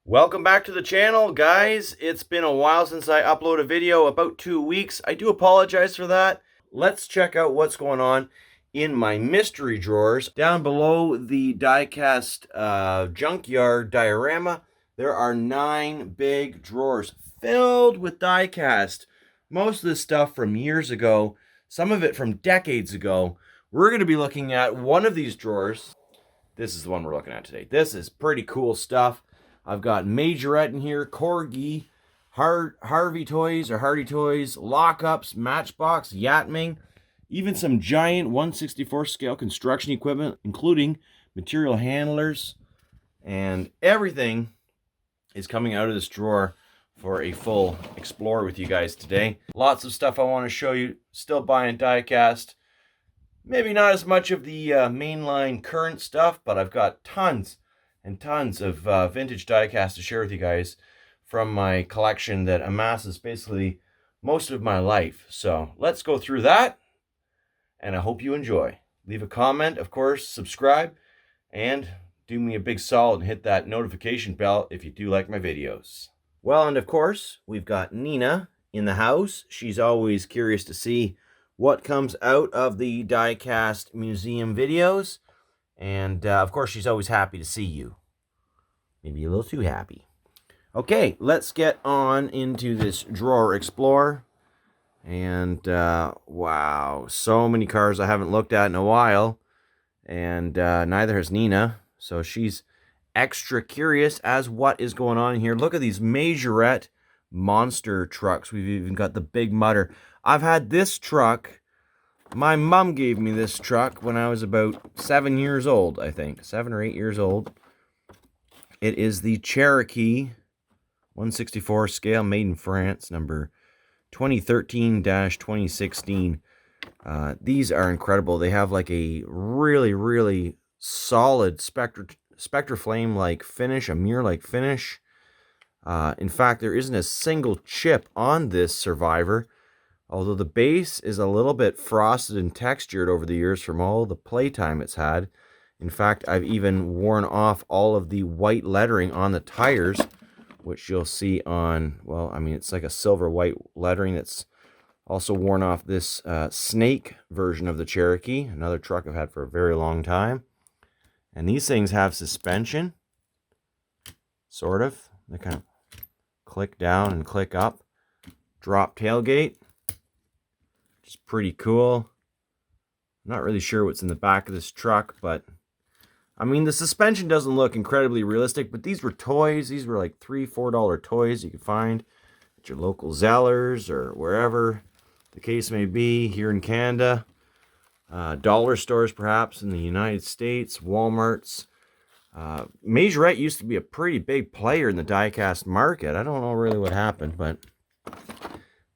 Welcome back to the channel, guys. It's been a while since I uploaded a video, about 2 weeks. I do apologize for that. Let's check out what's going on in my mystery drawers. Down below the Diecast junkyard diorama, there are 9 big drawers filled with diecast. Most of this stuff from years ago, some of it from decades ago. We're going to be looking at one of these drawers. This is the one we're looking at today. This is pretty cool stuff. I've got Majorette in here, Corgi, Hardy Toys, Lockups, Matchbox, Yatming, even some giant 1/64 scale construction equipment, including material handlers, and everything is coming out of this drawer for a full explore with you guys today. Lots of stuff I want to show you. Still buying diecast. Maybe not as much of the mainline current stuff, but I've got tons and tons of vintage diecast to share with you guys from my collection that amasses basically most of my life. So let's go through that, and I hope you enjoy. Leave a comment, of course, subscribe, and do me a big solid and hit that notification bell if you do like my videos. Well, and of course, we've got Nina in the house. She's always curious to see what comes out of the Diecast Museum videos. And, of course, she's always happy to see you. Maybe a little too happy. Okay, let's get on into this Drawer Explore. And, wow, so many cars I haven't looked at in a while. And neither has Nina. So she's extra curious as what is going on here. Look at these Majorette Monster Trucks. We've even got the Big Mutter. I've had this truck. My mom gave me this truck when I was about 7 years old, I think. 7 or 8 years old. It is the Cherokee 1/64 scale, made in France, number 2013-2016. These are incredible. They have like a really, really solid Spectre Flame-like finish, a mirror-like finish. In fact, there isn't a single chip on this Survivor, although the base is a little bit frosted and textured over the years from all the playtime it's had. In fact, I've even worn off all of the white lettering on the tires, which you'll see on, well, I mean, it's like a silver white lettering that's also worn off this snake version of the Cherokee, another truck I've had for a very long time. And these things have suspension, sort of. They kind of click down and click up. Drop tailgate. It's pretty cool. I'm not really sure what's in the back of this truck, but I mean, the suspension doesn't look incredibly realistic, but these were toys. These were like $3, $4 toys you could find at your local Zellers or wherever the case may be here in Canada. Dollar stores perhaps in the United States, Walmarts. Majorette used to be a pretty big player in the diecast market. I don't know really what happened, but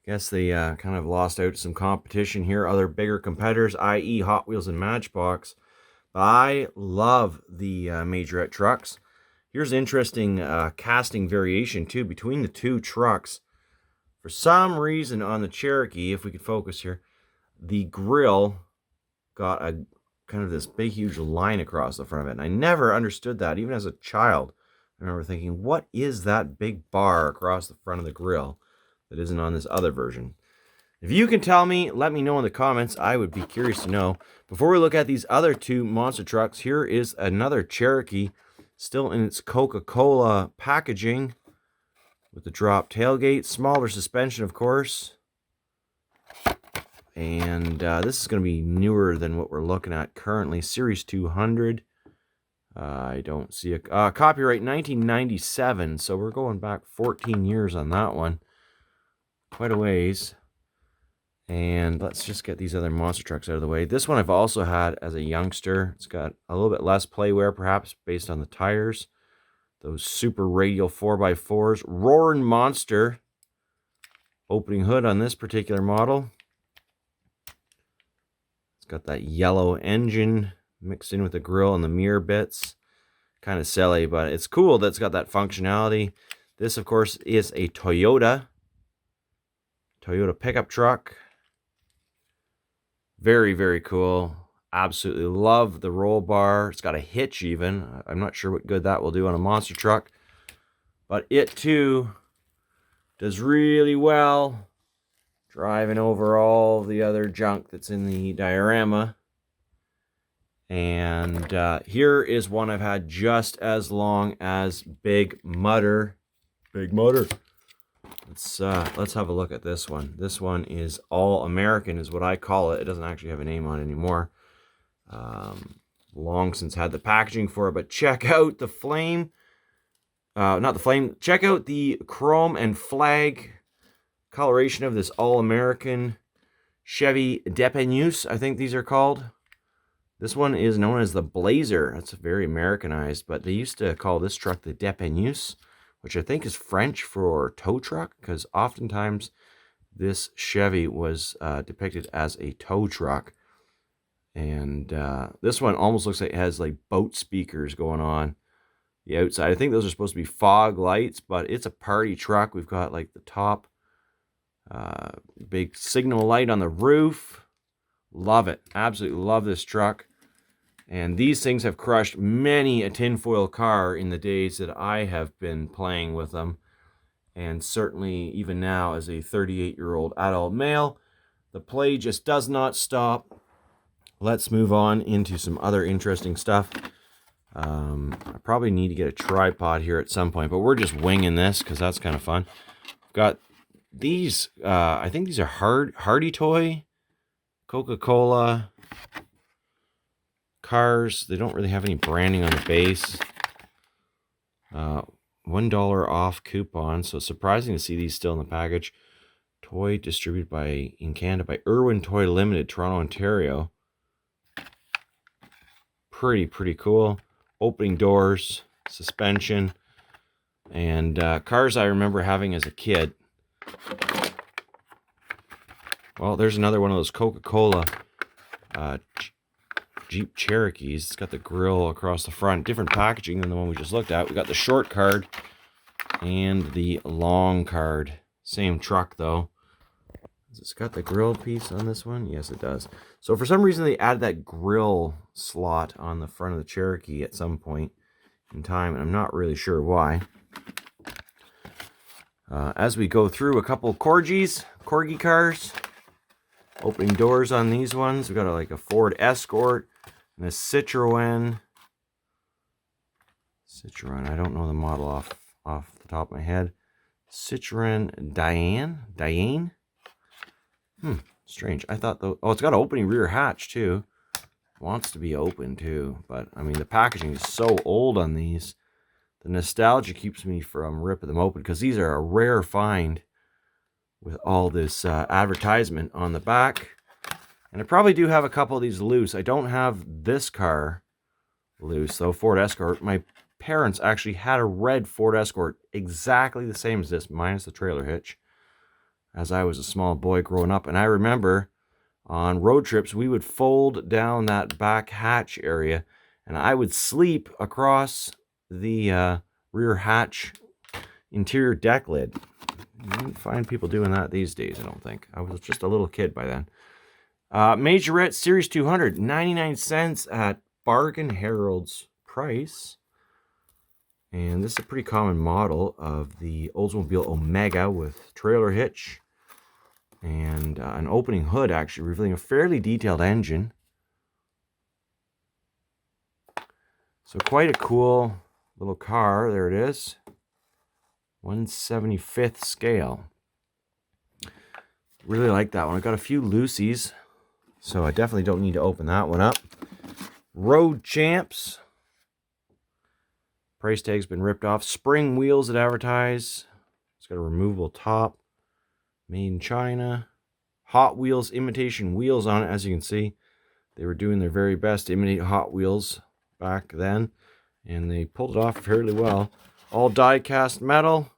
guess they kind of lost out to some competition here. Other bigger competitors, i.e. Hot Wheels and Matchbox. But I love the Majorette trucks. Here's an interesting casting variation, too, between the two trucks. For some reason on the Cherokee, if we could focus here, the grill got a kind of this big, huge line across the front of it. And I never understood that, even as a child. I remember thinking, what is that big bar across the front of the grill that isn't on this other version? If you can tell me, let me know in the comments. I would be curious to know. Before we look at these other two monster trucks, here is another Cherokee, still in its Coca-Cola packaging, with the drop tailgate, smaller suspension, of course. And this is going to be newer than what we're looking at currently. Series 200. I don't see a copyright 1997, so we're going back 14 years on that one. Quite a ways. And let's just get these other monster trucks out of the way. This one I've also had as a youngster. It's got a little bit less playwear, perhaps, based on the tires. Those super radial 4x4s. Roaring Monster. Opening hood on this particular model. It's got that yellow engine mixed in with the grill and the mirror bits. Kind of silly, but it's cool that it's got that functionality. This, of course, is a Toyota pickup truck. Very, very cool. Absolutely love the roll bar. It's got a hitch even. I'm not sure what good that will do on a monster truck, but it too does really well driving over all the other junk that's in the diorama. And here is one I've had just as long as Big Mutter. Big Mutter. Let's have a look at this one. This one is All American, is what I call it. It doesn't actually have a name on it anymore. Long since had the packaging for it, but check out the flame. Not the flame. Check out the chrome and flag coloration of this All American Chevy Dépanneux, I think these are called. This one is known as the Blazer. That's very Americanized, but they used to call this truck the Dépanneux, which I think is French for tow truck, because oftentimes this Chevy was depicted as a tow truck. And this one almost looks like it has like boat speakers going on the outside. I think those are supposed to be fog lights, but it's a party truck. We've got like the top big signal light on the roof. Love it. Absolutely love this truck. And these things have crushed many a tinfoil car in the days that I have been playing with them. And certainly even now as a 38-year-old adult male, the play just does not stop. Let's move on into some other interesting stuff. I probably need to get a tripod here at some point, but we're just winging this because that's kind of fun. I've got these, I think these are Hardy Toy, Coca-Cola Cars. They don't really have any branding on the base. $1 off coupon, so it's surprising to see these still in the package. Toy distributed in Canada by Irwin Toy Limited, Toronto, Ontario. Pretty cool. Opening doors, suspension, and cars I remember having as a kid. Well, there's another one of those Coca-Cola Jeep Cherokees. It's got the grill across the front. Different packaging than the one we just looked at. We got the short card and the long card. Same truck, though. Has it got the grill piece on this one? Yes, it does. So for some reason, they added that grill slot on the front of the Cherokee at some point in time, and I'm not really sure why. As we go through a couple Corgi cars, opening doors on these ones. We got like a Ford Escort and a Citroen. I don't know the model off the top of my head. Citroen Diane. Strange. I thought though. Oh, it's got an opening rear hatch too. Wants to be open too, but I mean the packaging is so old on these. The nostalgia keeps me from ripping them open because these are a rare find with all this advertisement on the back. And I probably do have a couple of these loose. I don't have this car loose though, Ford Escort. My parents actually had a red Ford Escort exactly the same as this, minus the trailer hitch, as I was a small boy growing up. And I remember on road trips, we would fold down that back hatch area and I would sleep across the rear hatch interior deck lid. You don't find people doing that these days, I don't think. I was just a little kid by then. Majorette Series 200, 99 cents at Bargain Herald's price. And this is a pretty common model of the Oldsmobile Omega with trailer hitch and an opening hood, actually revealing a fairly detailed engine. So quite a cool little car. There it is. 1/75th scale. Really like that one. I got a few loosies, so I definitely don't need to open that one up. Road Champs. Price tag's been ripped off. Spring wheels that advertise. It's got a removable top. Made in China. Hot Wheels imitation wheels on it, as you can see. They were doing their very best to imitate Hot Wheels back then, and they pulled it off fairly well. All die-cast metal.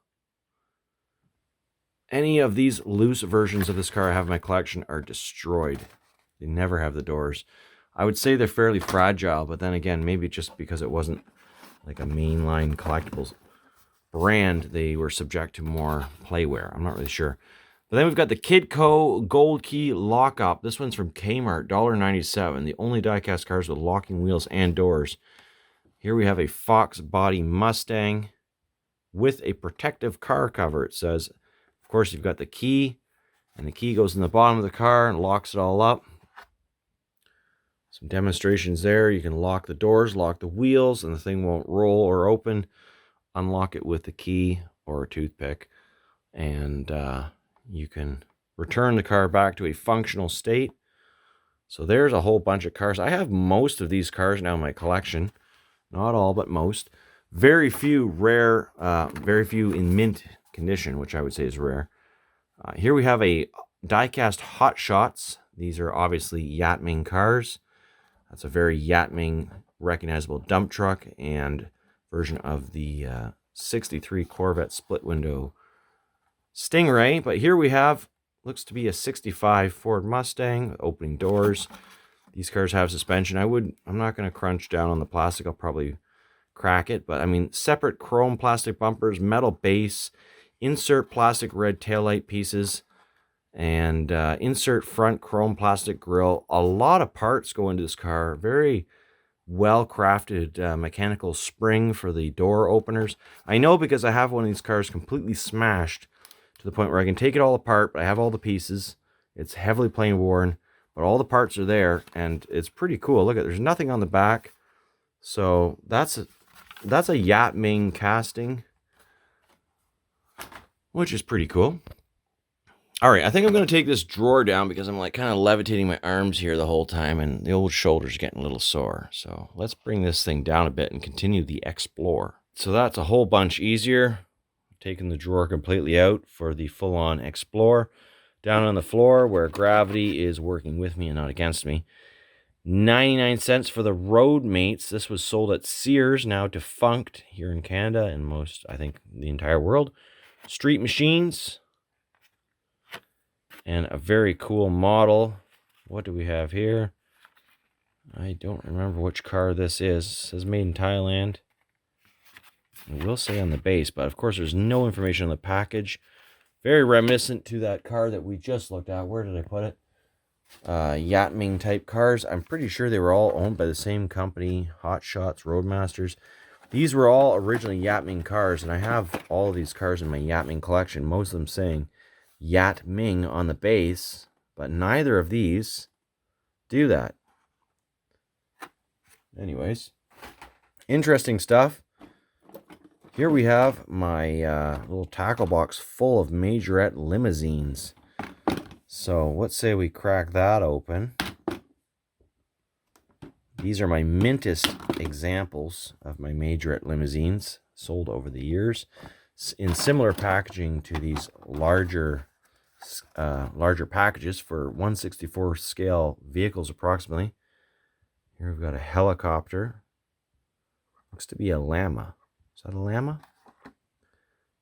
Any of these loose versions of this car I have in my collection are destroyed. They never have the doors. I would say they're fairly fragile, but then again, maybe just because it wasn't like a mainline collectibles brand, they were subject to more playware. I'm not really sure. But then we've got the Kidco Gold Key Lockup. This one's from Kmart, $1.97. The only diecast cars with locking wheels and doors. Here we have a Fox body Mustang with a protective car cover. It says, of course, you've got the key, and the key goes in the bottom of the car and locks it all up. Some demonstrations there. You can lock the doors, lock the wheels, and the thing won't roll or open. Unlock it with the key or a toothpick, and you can return the car back to a functional state. So there's a whole bunch of cars. I have most of these cars now in my collection. Not all, but most. Very few rare, very few in mint condition, which I would say is rare. Here we have a diecast Hot Shots. These are obviously Yatming cars. That's a very Yatming recognizable dump truck and version of the 63 Corvette split window Stingray. But here we have, looks to be a 65 Ford Mustang with opening doors. These cars have suspension. I'm not going to crunch down on the plastic. I'll probably crack it. But I mean, separate chrome plastic bumpers, metal base, insert plastic red taillight pieces, and insert front chrome plastic grille. A lot of parts go into this car. Very well-crafted mechanical spring for the door openers. I know because I have one of these cars completely smashed to the point where I can take it all apart, but I have all the pieces. It's heavily plane worn, but all the parts are there, and it's pretty cool. Look at, there's nothing on the back. So that's a Yatming casting, which is pretty cool. All right, I think I'm going to take this drawer down because I'm like kind of levitating my arms here the whole time, and the old shoulder's getting a little sore. So let's bring this thing down a bit and continue the Explore. So that's a whole bunch easier. Taking the drawer completely out for the full-on Explore. Down on the floor where gravity is working with me and not against me. 99 cents for the Road Mates. This was sold at Sears, now defunct here in Canada and most, I think, the entire world. Street Machines. And a very cool model. What do we have here? I don't remember which car this is. It says made in Thailand. It will say on the base, but of course there's no information on the package. Very reminiscent to that car that we just looked at. Where did I put it? Yatming type cars. I'm pretty sure they were all owned by the same company. Hot Shots, Roadmasters. These were all originally Yatming cars, and I have all of these cars in my Yatming collection. Most of them saying Yatming on the base, but neither of these do that. Anyways, interesting stuff. Here we have my little tackle box full of Majorette limousines. So let's say we crack that open. These are my mintest examples of my Majorette limousines sold over the years in similar packaging to these larger packages for 1/64 scale vehicles approximately. Here we've got a helicopter. Looks to be a llama. Is that a llama?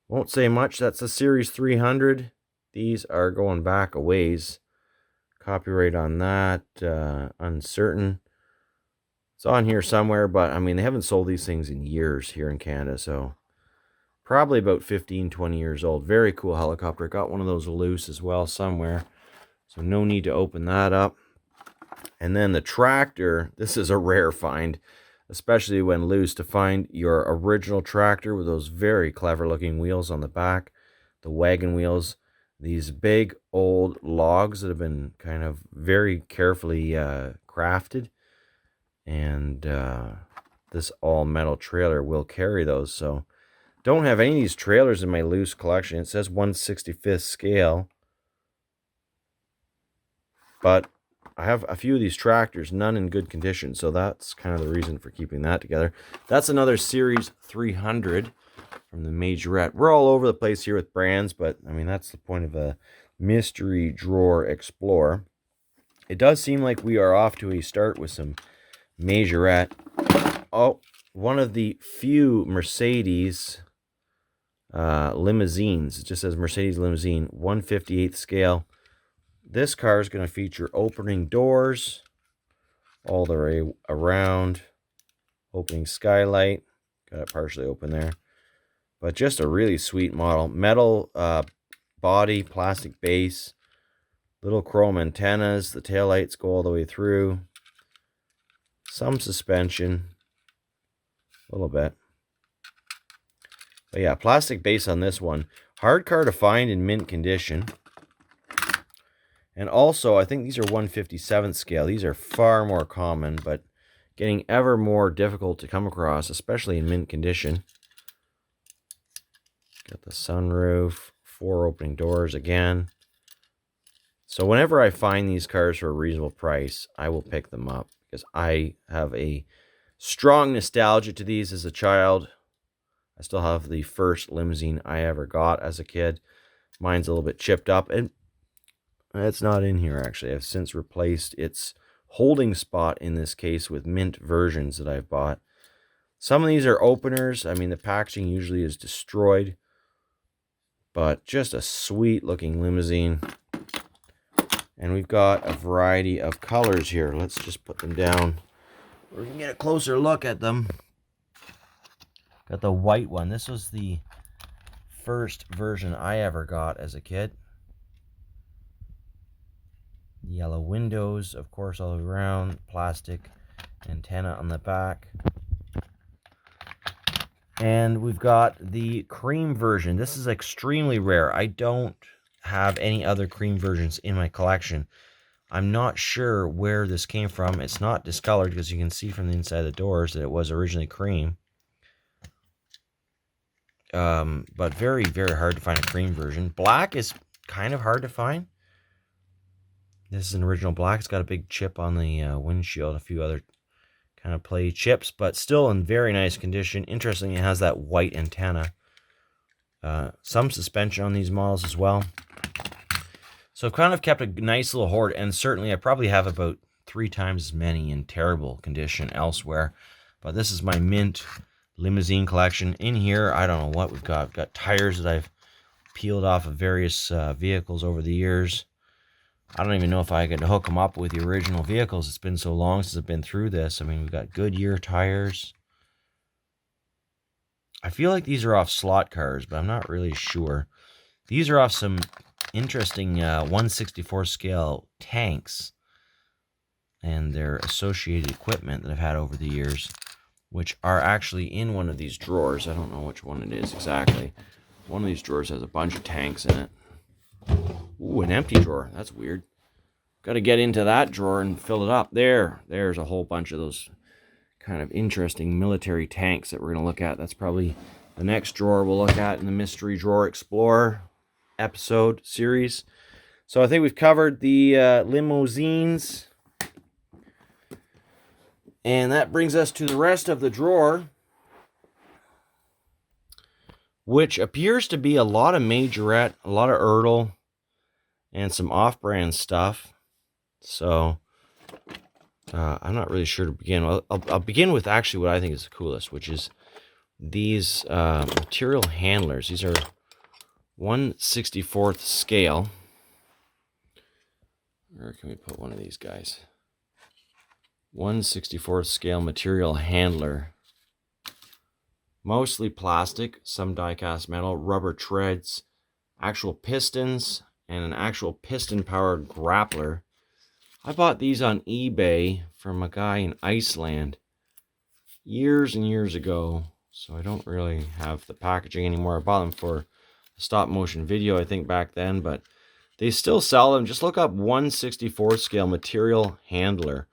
Won't say much. That's a Series 300. These are going back a ways. Copyright on that, uncertain. It's on here somewhere, but I mean, they haven't sold these things in years here in Canada, so probably about 15, 20 years old. Very cool helicopter. Got one of those loose as well somewhere, so no need to open that up. And then the tractor, this is a rare find, especially when loose, to find your original tractor with those very clever looking wheels on the back, the wagon wheels, these big old logs that have been kind of very carefully crafted, and this all metal trailer will carry those. So don't have any of these trailers in my loose collection. It says 1/65 scale, but I have a few of these tractors, none in good condition, so that's kind of the reason for keeping that together. That's another Series 300 from the Majorette. We're all over the place here with brands, but I mean, that's the point of a mystery drawer Explore. It does seem like we are off to a start with some Majorette. Oh, one of the few Mercedes limousines. It just says Mercedes Limousine, 1/58 scale. This car is going to feature opening doors all the way around, opening skylight. Got it partially open there. But just a really sweet model. Metal body, plastic base, little chrome antennas. The taillights go all the way through. Some suspension, a little bit. But yeah, plastic base on this one. Hard car to find in mint condition. And also, I think these are 1/57th scale. These are far more common, but getting ever more difficult to come across, especially in mint condition. Got the sunroof, 4 opening doors again. So whenever I find these cars for a reasonable price, I will pick them up because I have a strong nostalgia to these as a child. I still have the first limousine I ever got as a kid. Mine's a little bit chipped up, and it's not in here actually. I've since replaced its holding spot in this case with mint versions that I've bought. Some of these are openers. I mean, the packaging usually is destroyed, but just a sweet looking limousine. And we've got a variety of colors here. Let's just put them down. We can get a closer look at them. Got the white one. This was the first version I ever got as a kid. Yellow windows, of course, all around. Plastic antenna on the back. And we've got the cream version. This is extremely rare. I don't have any other cream versions in my collection. I'm not sure where this came from. It's not discolored because you can see from the inside of the doors that it was originally cream. But very, very hard to find a cream version. Black is kind of hard to find. This is an original black. It's got a big chip on the windshield, a few other kind of play chips, but still in very nice condition. Interestingly, it has that white antenna. Some suspension on these models as well. So I've kind of kept a nice little hoard, and certainly I probably have about 3 times as many in terrible condition elsewhere. But this is my mint limousine collection. In here, I don't know what we've got. We've got tires that I've peeled off of various vehicles over the years. I don't even know if I could hook them up with the original vehicles. It's been so long since I've been through this. I mean, we've got Goodyear tires. I feel like these are off slot cars, but I'm not really sure. These are off some interesting 1/64 scale tanks and their associated equipment that I've had over the years, which are actually in one of these drawers. I don't know which one it is exactly. One of these drawers has a bunch of tanks in it. Ooh, an empty drawer. That's weird. Got to get into that drawer and fill it up. There's a whole bunch of those kind of interesting military tanks that we're going to look at. That's probably the next drawer we'll look at in the Mystery Drawer Explore episode series. So I think we've covered the limousines. And that brings us to the rest of the drawer, which appears to be a lot of Majorette, a lot of ERTL, and some off-brand stuff. So I'm not really sure to begin. I'll begin with actually what I think is the coolest, which is these material handlers. These are 1/64th scale. Where can we put one of these guys? 1/64th scale material handler. Mostly plastic, some die-cast metal, rubber treads, actual pistons, and an actual piston-powered grappler. I bought these on eBay from a guy in Iceland years and years ago, so I don't really have the packaging anymore. I bought them for a stop-motion video, I think, back then, but they still sell them. Just look up 1/64 scale material handler,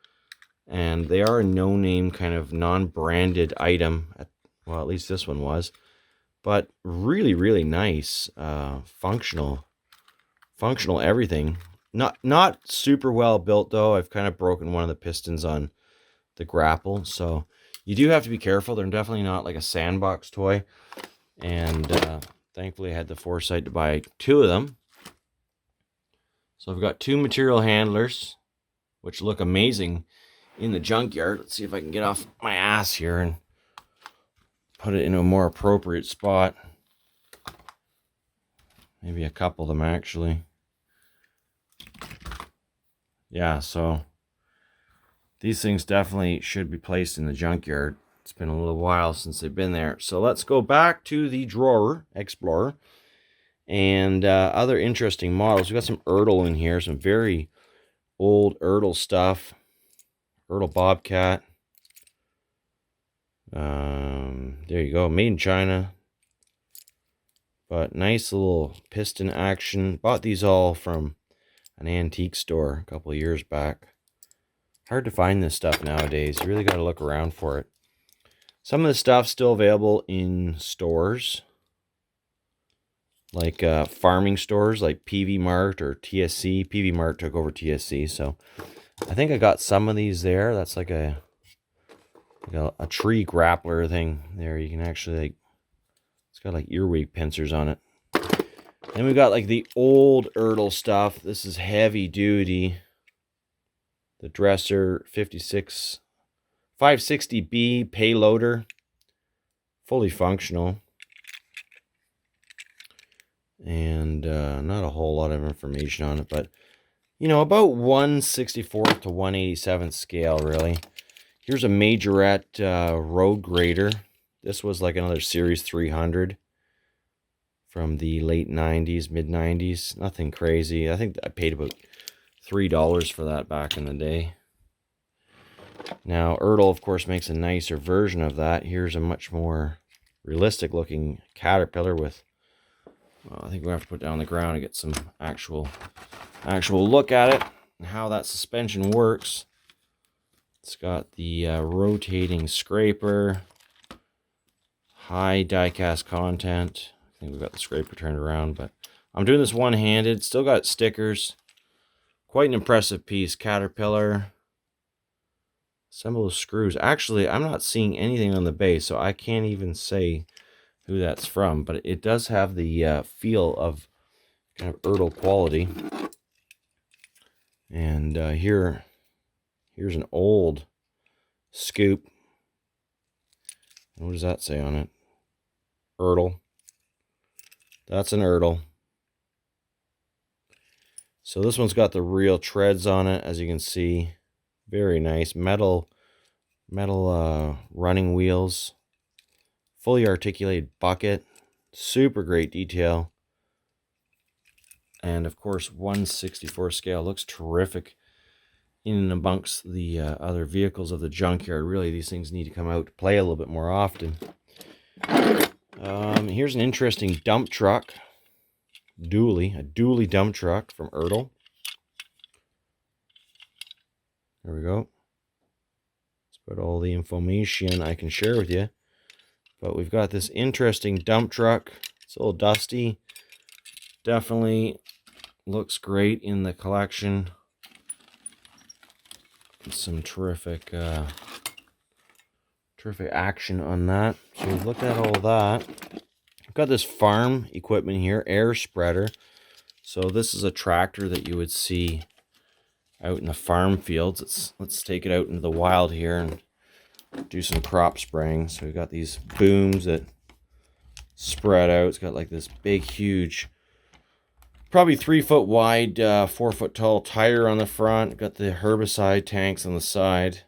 and they are a no-name kind of non-branded item. Well, at least this one was, but really, really nice, functional everything. Not super well built though. I've kind of broken one of the pistons on the grapple, so you do have to be careful. They're definitely not like a sandbox toy, and thankfully I had the foresight to buy 2 of them. So I've got 2 material handlers, which look amazing in the junkyard. Let's see if I can get off my ass here and put it in a more appropriate spot. Maybe a couple of them actually. Yeah, so these things definitely should be placed in the junkyard. It's been a little while since they've been there. So let's go back to the Drawer Explorer and other interesting models. We've got some ERTL in here, some very old ERTL stuff. ERTL Bobcat. There you go, made in China. But nice little piston action. Bought these all from an antique store a couple of years back. Hard to find this stuff nowadays. You really got to look around for it. Some of the stuff's still available in stores, like farming stores like PV Mart or TSC. PV Mart took over TSC, so I think I got some of these there. That's like a tree grappler thing there. You can actually, like, it's got like earwig pincers on it. Then we got like the old ERTL stuff. This is heavy duty. The Dresser 560B payloader. Fully functional. And not a whole lot of information on it, but you know, about 1/64 to 1/87 scale, really. Here's a Majorette road grader. This was like another Series 300 from the late 90s, mid 90s. Nothing crazy. I think I paid about $3 for that back in the day. Now, ERTL, of course, makes a nicer version of that. Here's a much more realistic looking Caterpillar with, well, I think we have to put it down on the ground and get some actual look at it and how that suspension works. It's got the rotating scraper, high diecast content. I think we've got the scraper turned around, but I'm doing this one-handed. Still got stickers. Quite an impressive piece. Caterpillar. Assemble of screws. Actually, I'm not seeing anything on the base, so I can't even say who that's from, but it does have the feel of kind of ERTL quality. And here's an old scoop. What does that say on it? ERTL. That's an ERTL. So this one's got the real treads on it, as you can see. Very nice. Metal running wheels. Fully articulated bucket. Super great detail. And of course, 1/64 scale. Looks terrific in and amongst the other vehicles of the junkyard. Really, these things need to come out to play a little bit more often. Here's an interesting dump truck. A dually dump truck from ERTL. There we go. That's about all the information I can share with you. But we've got this interesting dump truck. It's a little dusty. Definitely looks great in the collection. Some terrific action on that. So we've looked at all that. I've got this farm equipment here, air spreader. So this is a tractor that you would see out in the farm fields. Let's take it out into the wild here and do some crop spraying. So we've got these booms that spread out. It's got like this big, huge, probably 3 foot wide, 4 foot tall tire on the front. Got the herbicide tanks on the side.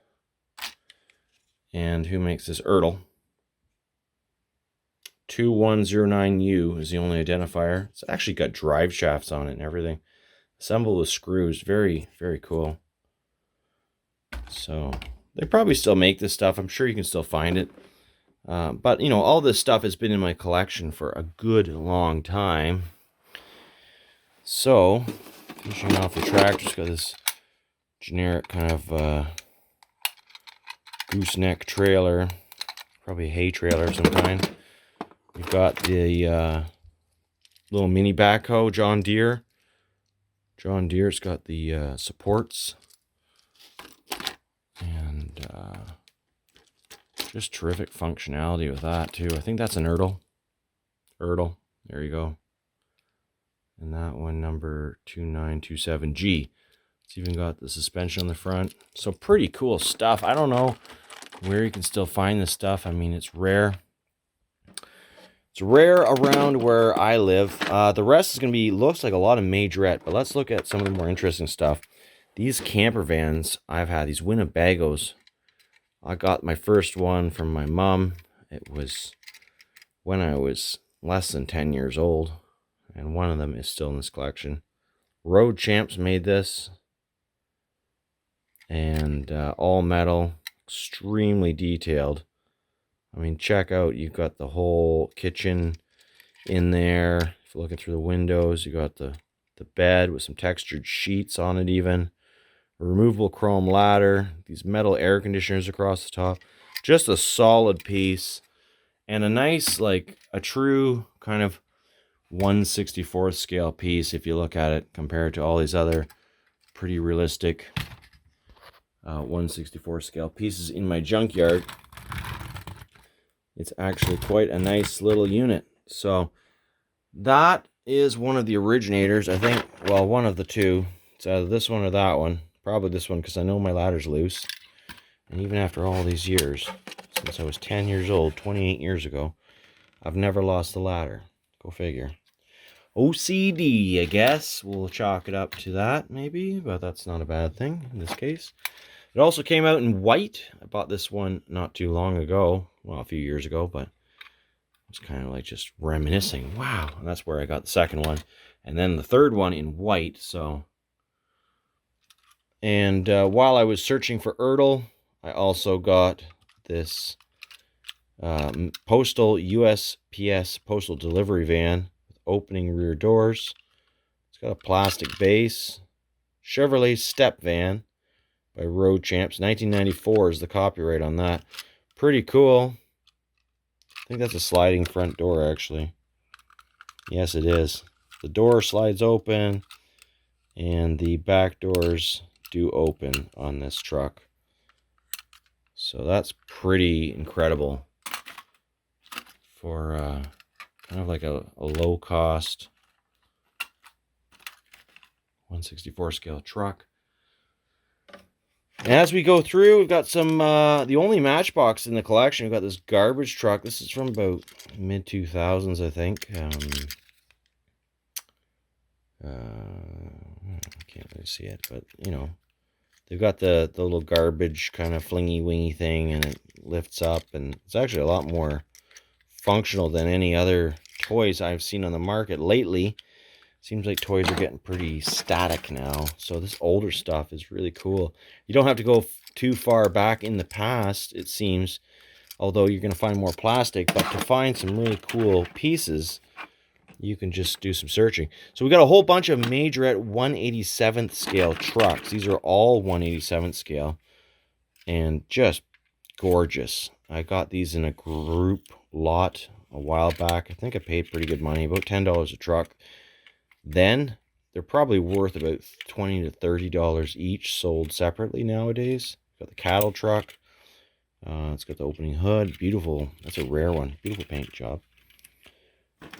And who makes this? ERTL. 2109U is the only identifier. It's actually got drive shafts on it and everything. Assembled with screws. Very, very cool. So they probably still make this stuff. I'm sure you can still find it. But, you know, all this stuff has been in my collection for a good long time. So, finishing off the tractor, it's got this generic kind of gooseneck trailer. Probably a hay trailer of some kind. We've got the little mini backhoe, John Deere. John Deere's got the supports. And just terrific functionality with that too. I think that's an ERTL. ERTL. There you go. And that one, number 2927G. It's even got the suspension on the front. So pretty cool stuff. I don't know where you can still find this stuff. I mean, it's rare. It's rare around where I live. The rest is going to be, looks like a lot of Majorette, but let's look at some of the more interesting stuff. These camper vans I've had, these Winnebagos. I got my first one from my mom. It was when I was less than 10 years old. and one of them is still in this collection. Road Champs made this, and all metal, extremely detailed. I mean, check out, you've got the whole kitchen in there. If you're looking through the windows, you got the bed with some textured sheets on it even. A removable chrome ladder. These metal air conditioners across the top. Just a solid piece. And a nice, like, a true kind of 1/64th scale piece if you look at it compared to all these other pretty realistic 1/64 scale pieces in my junkyard. It's actually quite a nice little unit. So that is one of the originators, I think. Well, one of the two. It's either this one or that one. Probably this one, because I know my ladder's loose. And even after all these years, since I was 10 years old, 28 years ago, I've never lost the ladder. Go figure. OCD, I guess. We'll chalk it up to that, maybe. But that's not a bad thing in this case. It also came out in white. I bought this one not too long ago. Well, a few years ago, but it's kind of like just reminiscing. Wow. And that's where I got the second one. And then the third one in white. So, and while I was searching for ERTL, I also got this postal USPS postal delivery van with opening rear doors. It's got a plastic base. Chevrolet step van by Road Champs. 1994 is the copyright on that. Pretty cool. I think that's a sliding front door, actually. Yes, it is. The door slides open, and the back doors do open on this truck. So that's pretty incredible for kind of like a low-cost 1/64 scale truck. And as we go through, we've got some, the only Matchbox in the collection. We've got this garbage truck. This is from about mid-2000s, I think. I can't really see it, but, you know, they've got the little garbage kind of flingy-wingy thing, and it lifts up, and it's actually a lot more functional than any other toys I've seen on the market lately. Seems like toys are getting pretty static now. So this older stuff is really cool. You don't have to go too far back in the past, it seems. Although you're going to find more plastic. But to find some really cool pieces, you can just do some searching. So we got a whole bunch of Majorette 1/87th scale trucks. These are all 1/87th scale. And just gorgeous. I got these in a group lot a while back. I think I paid pretty good money. About $10 a truck. Then they're probably worth about $20 to $30 each, sold separately nowadays. Got the cattle truck. It's got the opening hood. Beautiful. That's a rare one. Beautiful paint job.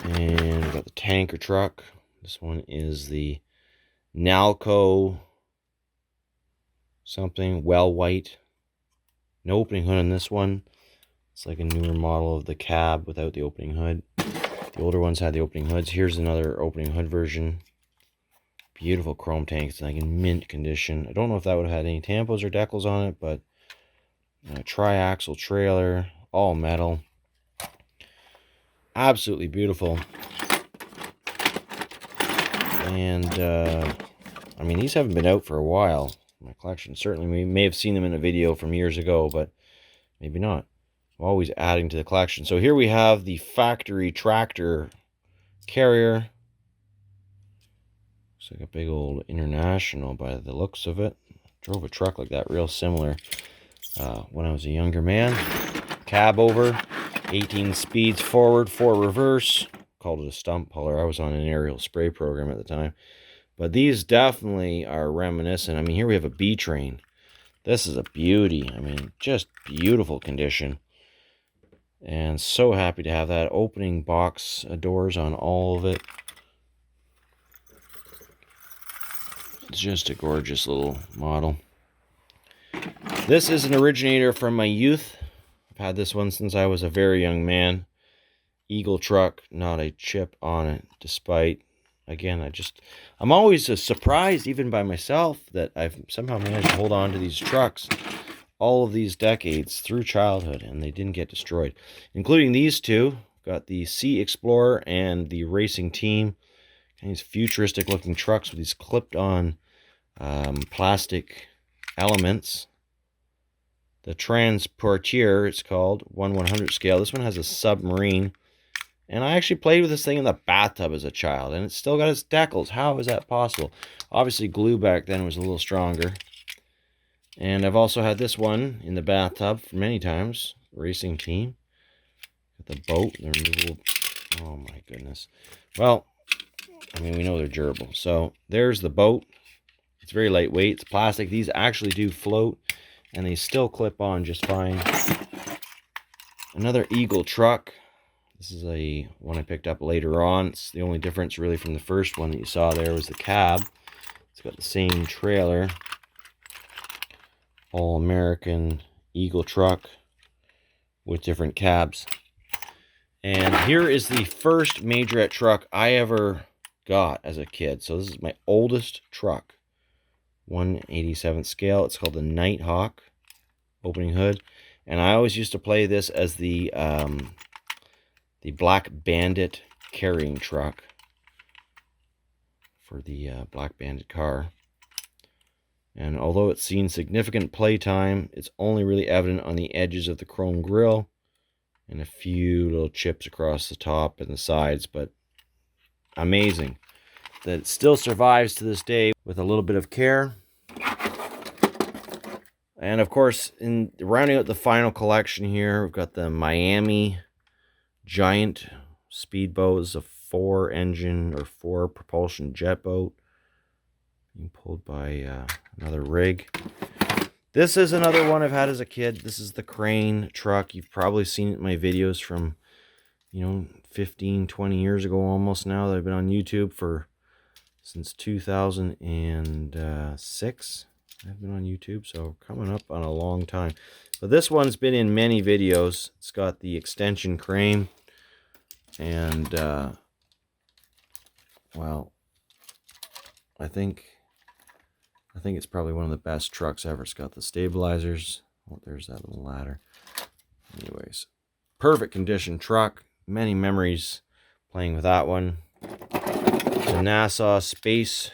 And we got the tanker truck. This one is the Nalco something, well white. No opening hood on this one. It's like a newer model of the cab without the opening hood. The older ones had the opening hoods. Here's another opening hood version. Beautiful chrome tank. It's like in mint condition. I don't know if that would have had any tampos or decals on it, but tri-axle trailer, all metal. Absolutely beautiful. And, I mean, these haven't been out for a while in my collection. Certainly, we may have seen them in a video from years ago, but maybe not. I'm always adding to the collection. So here we have the factory tractor carrier. Looks like a big old International by the looks of it. Drove a truck like that, real similar, when I was a younger man. Cab over, 18 speeds forward, 4 reverse. Called it a stump puller. I was on an aerial spray program at the time. But these definitely are reminiscent. I mean, here we have a B-train. This is a beauty. I mean, just beautiful condition. And so happy to have that. Opening box doors on all of it. It's just a gorgeous little model. This is an originator from my youth. I've had this one since I was a very young man. Eagle truck, not a chip on it, despite, again, I'm always surprised, even by myself, that I've somehow managed to hold on to these trucks all of these decades through childhood, and they didn't get destroyed, including these two. Got the Sea Explorer and the Racing Team. These futuristic looking trucks with these clipped on plastic elements. The Transportier, it's called, 1/100 scale. This one has a submarine. And I actually played with this thing in the bathtub as a child, and it's still got its decals. How is that possible? Obviously, glue back then was a little stronger. And I've also had this one in the bathtub for many times. Racing team. Got the boat. The removable. Oh my goodness. Well, I mean, we know they're durable. So there's the boat. It's very lightweight. It's plastic. These actually do float, and they still clip on just fine. Another Eagle truck. This is a one I picked up later on. It's the only difference really from the first one that you saw there was the cab. It's got the same trailer. All-American Eagle truck with different cabs. And here is the first Majorette truck I ever got as a kid. So this is my oldest truck. 1/87 scale. It's called the Nighthawk. Opening hood. And I always used to play this as the Black Bandit carrying truck for the Black Bandit car. And although it's seen significant playtime, it's only really evident on the edges of the chrome grille and a few little chips across the top and the sides, but amazing that it still survives to this day with a little bit of care. And of course, in rounding out the final collection here, we've got the Miami Giant Speedboat. Is a 4-engine or 4-propulsion jet boat being pulled by another rig. This is another one I've had as a kid. This is the crane truck. You've probably seen it in my videos from, 15, 20 years ago almost now that I've been on YouTube since 2006. I've been on YouTube, so coming up on a long time. But this one's been in many videos. It's got the extension crane. And, well, I think it's probably one of the best trucks ever. It's got the stabilizers. Oh, there's that little ladder. Anyways, perfect condition truck. Many memories playing with that one. The NASA Space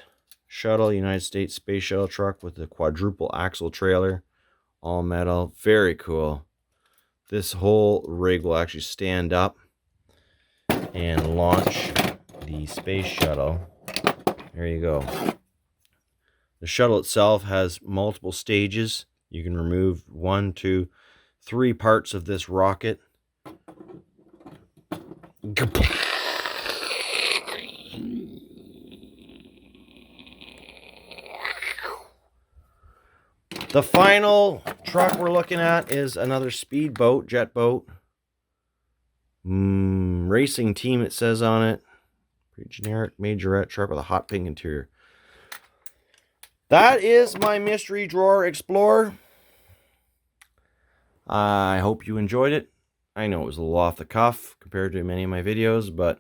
Shuttle, United States Space Shuttle truck with the quadruple axle trailer. All metal. Very cool. This whole rig will actually stand up and launch the space shuttle. There you go. The shuttle itself has multiple stages. You can remove 1, 2, 3 parts of this rocket. The final truck we're looking at is another speedboat, jet boat. Racing team, it says on it. Pretty generic Majorette truck with a hot pink interior. That is my mystery drawer Explorer. I hope you enjoyed it. I know it was a little off the cuff compared to many of my videos, but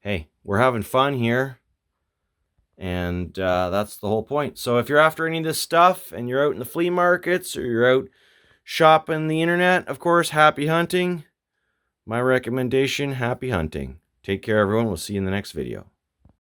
hey, we're having fun here. And that's the whole point. So if you're after any of this stuff and you're out in the flea markets or you're out shopping the internet, of course, happy hunting. My recommendation, happy hunting. Take care, everyone. We'll see you in the next video.